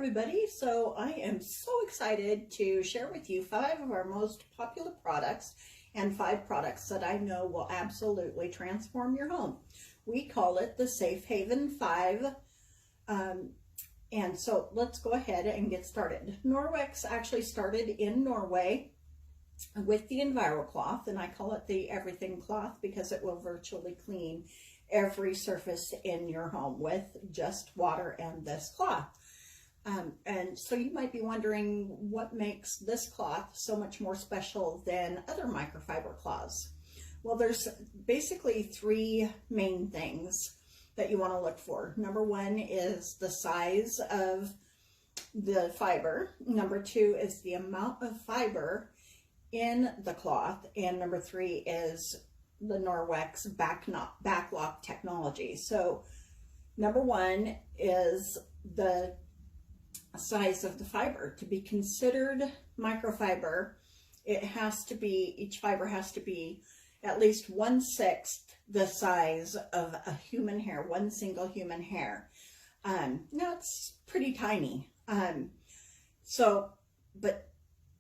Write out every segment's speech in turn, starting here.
everybody. So I am so excited to share with you 5 of our most popular products and 5 products that I know will absolutely transform your home. We call it the Safe Haven 5. And so let's go ahead and get started. Norwex actually started in Norway with the EnviroCloth, and I call it the everything cloth because it will virtually clean every surface in your home with just water and this cloth. And so you might be wondering what makes this cloth so much more special than other microfiber cloths. Well, there's basically 3 main things that you want to look for. Number 1 is the size of the fiber. Number 2 is the amount of fiber in the cloth. And number 3 is the Norwex backlock technology. So number 1 is the size of the fiber. To be considered microfiber, each fiber has to be at least 1/6 the size of a human hair, one single human hair. Now it's pretty tiny. But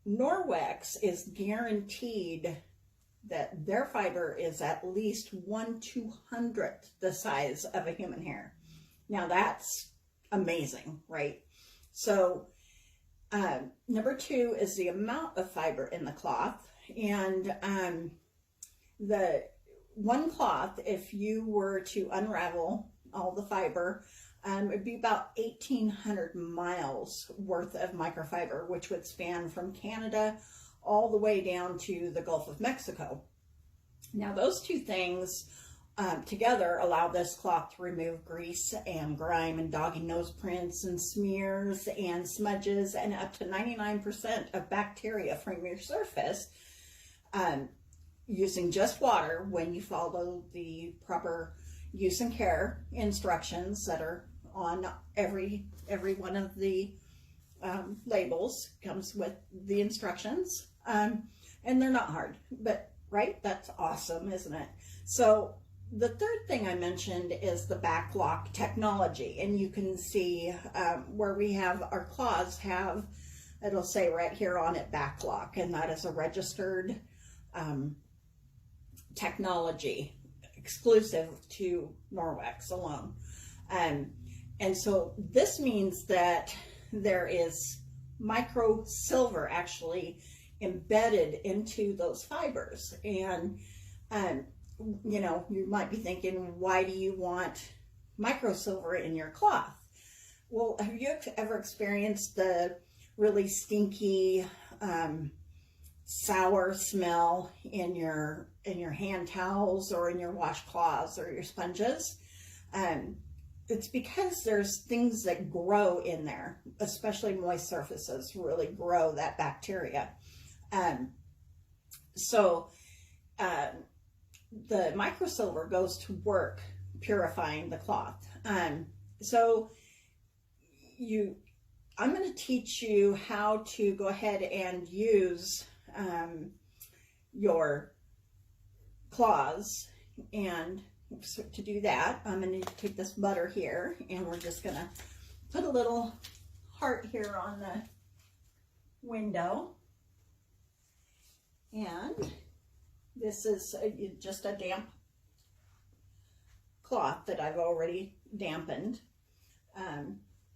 Norwex is guaranteed that their fiber is at least 1/200th the size of a human hair. Now that's amazing, right? So number 2 is the amount of fiber in the cloth. And the one cloth, if you were to unravel all the fiber, it'd be about 1,800 miles worth of microfiber, which would span from Canada all the way down to the Gulf of Mexico. Now those 2 things together allow this cloth to remove grease and grime and doggy nose prints and smears and smudges and up to 99% of bacteria from your surface using just water when you follow the proper use and care instructions that are on every one of the labels. Comes with the instructions, and they're not hard, but right, that's awesome, isn't it? So the 3rd thing I mentioned is the backlock technology, and you can see where we have our cloths it'll say right here on it backlock, and that is a registered technology exclusive to Norwex alone. And so this means that there is micro silver actually embedded into those fibers. And you know, you might be thinking, why do you want micro silver in your cloth? Well, have you ever experienced the really stinky sour smell in your hand towels or in your washcloths or your sponges? It's because there's things that grow in there, especially moist surfaces really grow that bacteria. So the microsilver goes to work purifying the cloth. So I'm going to teach you how to go ahead and use your cloths. And so to do that, I'm going to take this butter here, and we're just going to put a little heart here on the window. And this is just a damp cloth that I've already dampened.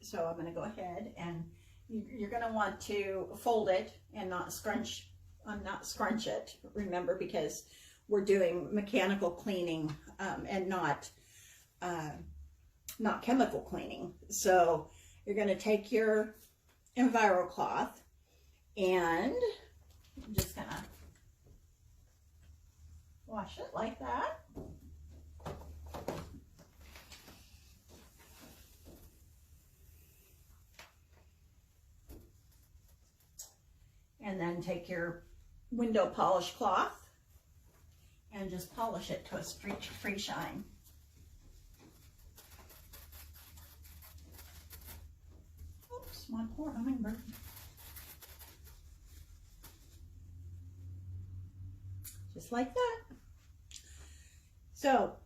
So I'm going to go ahead, and you're going to want to fold it and not scrunch it, remember, because we're doing mechanical cleaning and not chemical cleaning. So you're going to take your EnviroCloth, and I'm just going to wash it like that. And then take your window polish cloth and just polish it to a free shine. Oops, my poor hummingbird. Just like that. So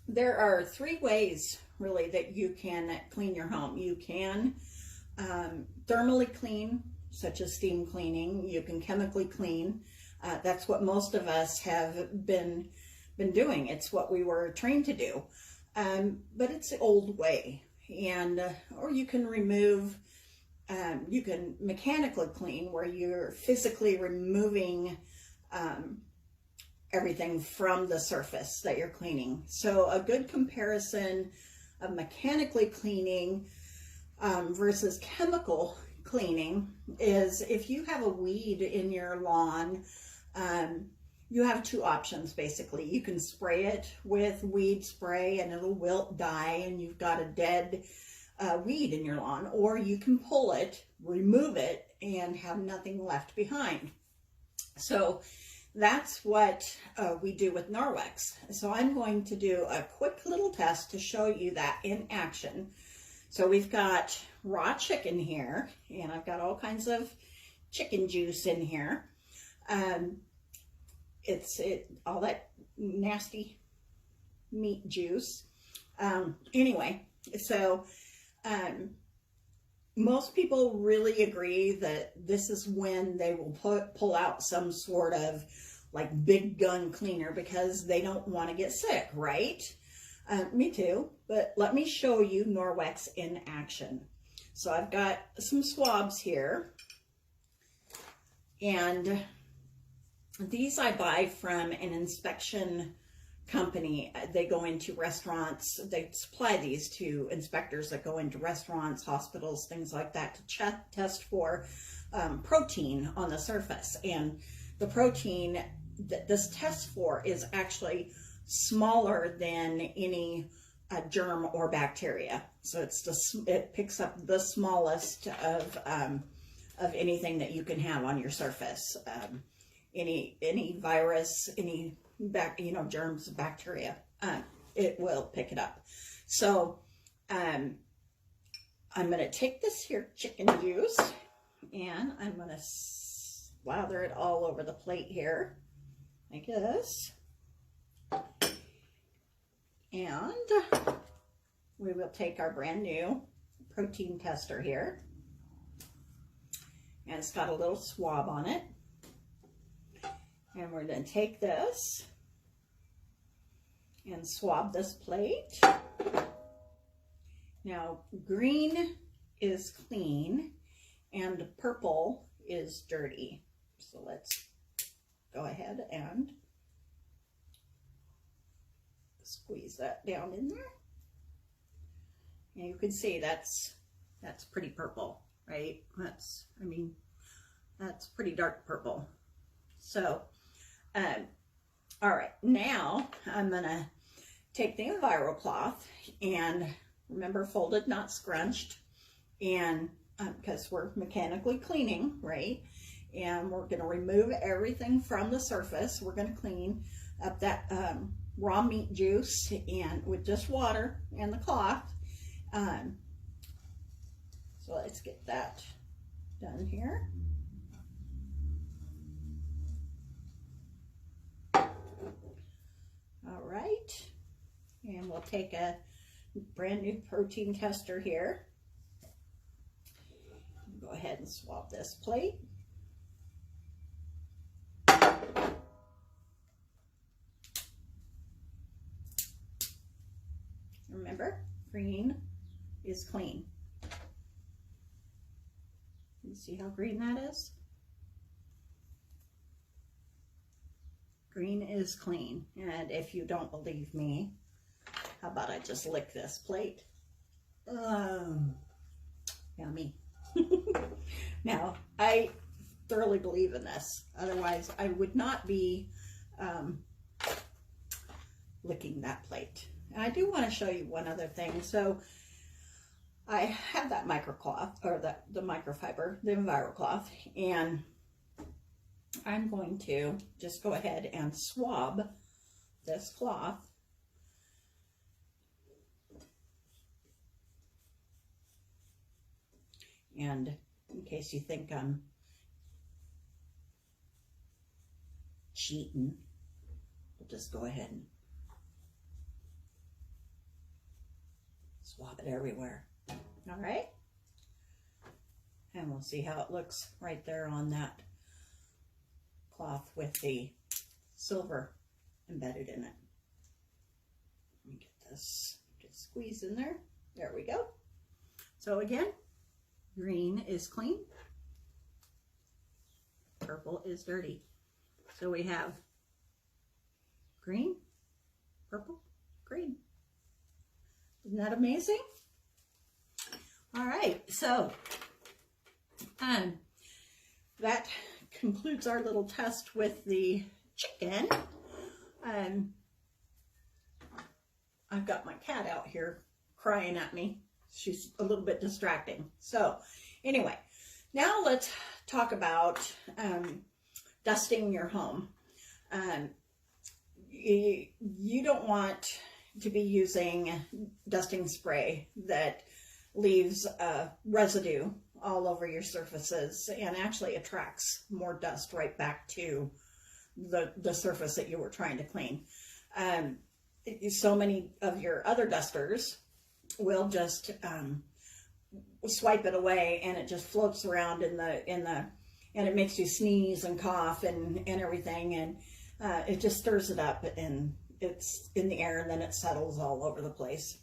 there are 3 ways really that you can clean your home. You can thermally clean, such as steam cleaning. You can chemically clean. That's what most of us have been doing. It's what we were trained to do. But it's the old way. And or you can remove, you can mechanically clean, where you're physically removing everything from the surface that you're cleaning. So a good comparison of mechanically cleaning versus chemical cleaning is, if you have a weed in your lawn, you have two options basically. You can spray it with weed spray and it'll wilt, die, and you've got a dead weed in your lawn, or you can pull it, remove it, and have nothing left behind. So that's what we do with Norwex. So I'm going to do a quick little test to show you that in action. So we've got raw chicken here, and I've got all kinds of chicken juice in here. All that nasty meat juice. Anyway, so most people really agree that this is when they will pull out some sort of like big gun cleaner, because they don't want to get sick, right? Me too, but let me show you Norwex in action. So I've got some swabs here, and these I buy from an inspection company. They go into restaurants. They supply these to inspectors that go into restaurants, hospitals, things like that, to test for protein on the surface. And the protein that this tests for is actually smaller than any germ or bacteria. So it picks up the smallest of anything that you can have on your surface. Any virus, any germs, bacteria, it will pick it up. So I'm going to take this here chicken juice, and I'm going to slather it all over the plate here, like this. And we will take our brand new protein tester here, and it's got a little swab on it. And we're going to take this and swab this plate. Now, green is clean and purple is dirty. So let's go ahead and squeeze that down in there. And you can see that's pretty purple, right? That's pretty dark purple. So, all right, now I'm gonna take the EnviroCloth, and remember, folded, not scrunched, and because we're mechanically cleaning, right? And we're gonna remove everything from the surface. We're gonna clean up that raw meat juice, and with just water and the cloth. So let's get that done here. All right, and we'll take a brand new protein tester here. Go ahead and swab this plate. Remember, green is clean. You see how green that is? Green is clean. And if you don't believe me, how about I just lick this plate? Yummy. Now, I thoroughly believe in this. Otherwise, I would not be licking that plate. And I do want to show you one other thing. So I have that microcloth, or the microfiber, the EnviroCloth, and I'm going to just go ahead and swab this cloth. And in case you think I'm cheating, we'll just go ahead and swab it everywhere. All right. And we'll see how it looks right there on that cloth with the silver embedded in it. Let me get this just squeeze in there. There we go. So again, green is clean, purple is dirty. So we have green, purple, green. Isn't that amazing? All right, so that concludes our little test with the chicken. I've got my cat out here crying at me. She's a little bit distracting. So anyway, now let's talk about dusting your home. You don't want to be using dusting spray that leaves residue all over your surfaces and actually attracts more dust right back to the surface that you were trying to clean. So many of your other dusters will just swipe it away, and it just floats around and it makes you sneeze and cough and everything, and it just stirs it up, and it's in the air, and then it settles all over the place.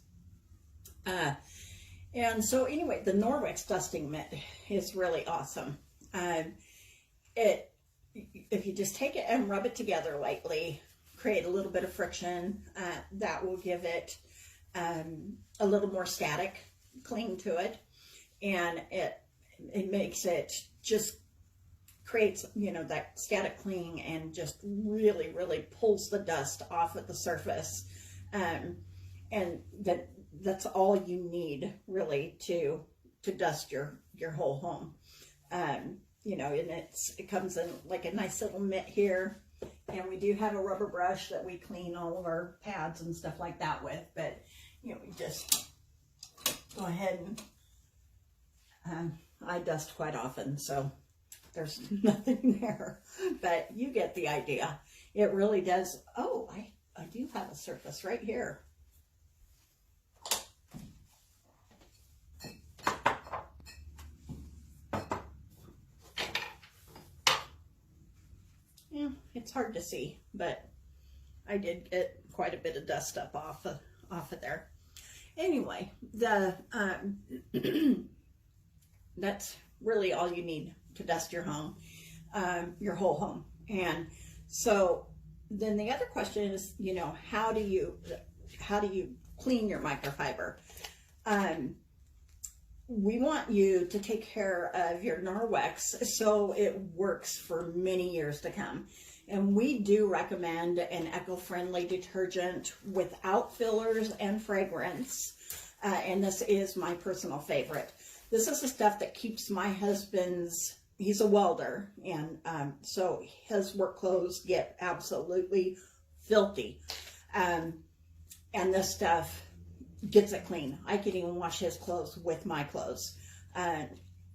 And so anyway, the Norwex dusting mitt is really awesome. If you just take it and rub it together lightly, create a little bit of friction, that will give it a little more static cling to it, and it makes it just creates, you know, that static cling, and just really, really pulls the dust off of the surface. And that's all you need really to dust your whole home. You know, and it comes in like a nice little mitt here, and we do have a rubber brush that we clean all of our pads and stuff like that with, but you know, we just go ahead and I dust quite often, so there's nothing there, but you get the idea. It really does. Oh, I do have a surface right here. Yeah, it's hard to see, but I did get quite a bit of dust up off of there. Anyway, that's really all you need to dust your home, your whole home. And so then the other question is, you know, how do you clean your microfiber? We want you to take care of your Norwex so it works for many years to come. And we do recommend an eco-friendly detergent without fillers and fragrance. And this is my personal favorite. This is the stuff that keeps my husband's, he's a welder, and so his work clothes get absolutely filthy. And this stuff gets it clean. I can even wash his clothes with my clothes.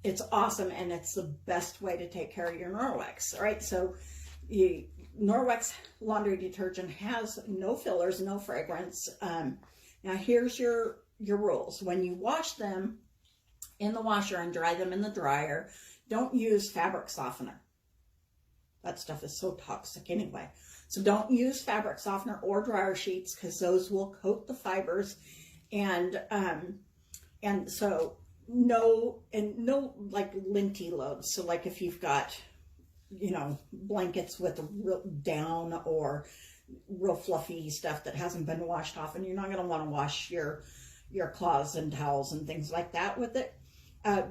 It's awesome, and it's the best way to take care of your Norwex. All right, so Norwex laundry detergent has no fillers, no fragrance. Now here's your rules. When you wash them in the washer and dry them in the dryer, don't use fabric softener. That stuff is so toxic anyway. So don't use fabric softener or dryer sheets, because those will coat the fibers. And so no like linty loads. So like if you've got, you know, blankets with a real down or real fluffy stuff that hasn't been washed off, and you're not going to want to wash your cloths and towels and things like that with it,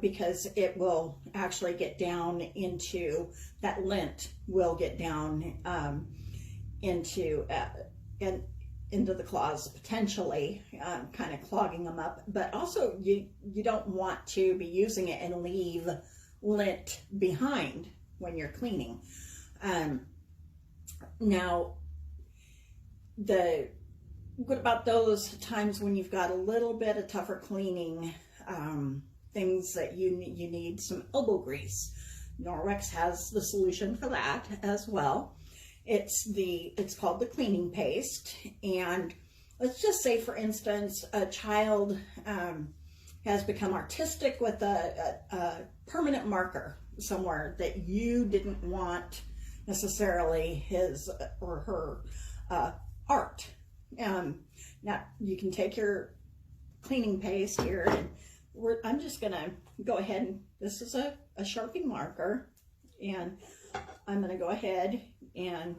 because it will actually get down into, that lint will get down into the cloths, potentially kind of clogging them up. But also you don't want to be using it and leave lint behind when you're cleaning. Now, what about those times when you've got a little bit of tougher cleaning, things that you need some elbow grease? Norwex has the solution for that as well. It's called the cleaning paste. And let's just say, for instance, a child has become artistic with a permanent marker somewhere that you didn't want necessarily his or her art. Now you can take your cleaning paste here, and I'm just gonna go ahead and, this is a Sharpie marker, and I'm gonna go ahead and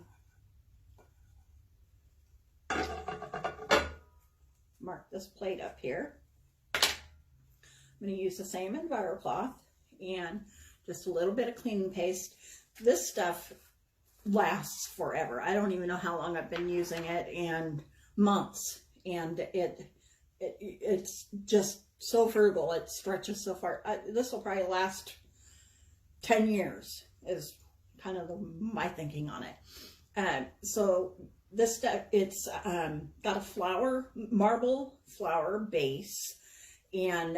mark this plate up here. I'm going to use the same EnviroCloth and just a little bit of cleaning paste. This stuff lasts forever. I don't even know how long I've been using it, and months, and it's just so frugal. It stretches so far. This will probably last 10 years is kind of my thinking on it. So this stuff, it's got a marble flour base, and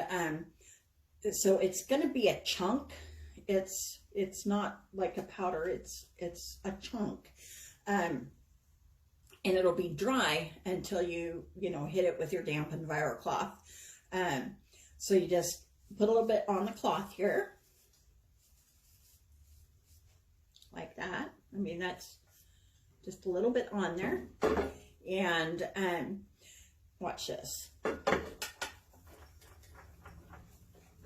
so it's going to be a chunk. It's not like a powder. It's a chunk, and it'll be dry until you hit it with your damp EnviroCloth. So you just put a little bit on the cloth here, like that. I mean, that's just a little bit on there, and watch this.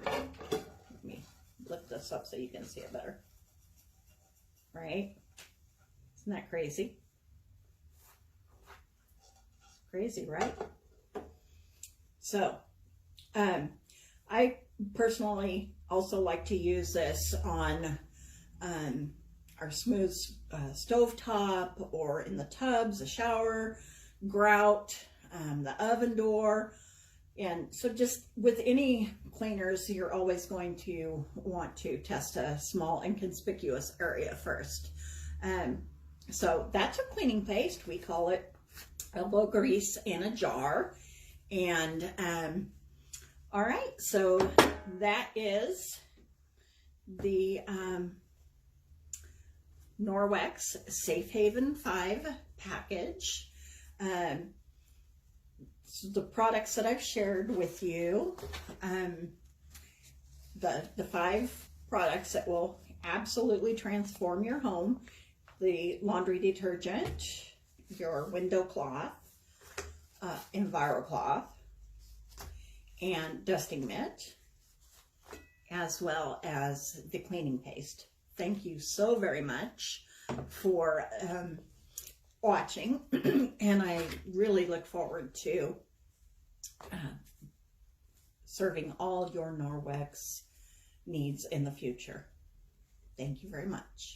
Let me lift this up so you can see it better. Right? Isn't that crazy? Crazy, right? So, I personally also like to use this on our smooth stovetop, or in the tubs, the shower, grout, the oven door. And so just with any cleaners, you're always going to want to test a small inconspicuous area first. So that's a cleaning paste. We call it elbow grease in a jar. And all right, so that is the Norwex Safe Haven 5 package. So the products that I've shared with you, the 5 products that will absolutely transform your home: the laundry detergent, your window cloth, EnviroCloth, and dusting mitt, as well as the cleaning paste. Thank you so very much for watching, and I really look forward to serving all your Norwex needs in the future. Thank you very much.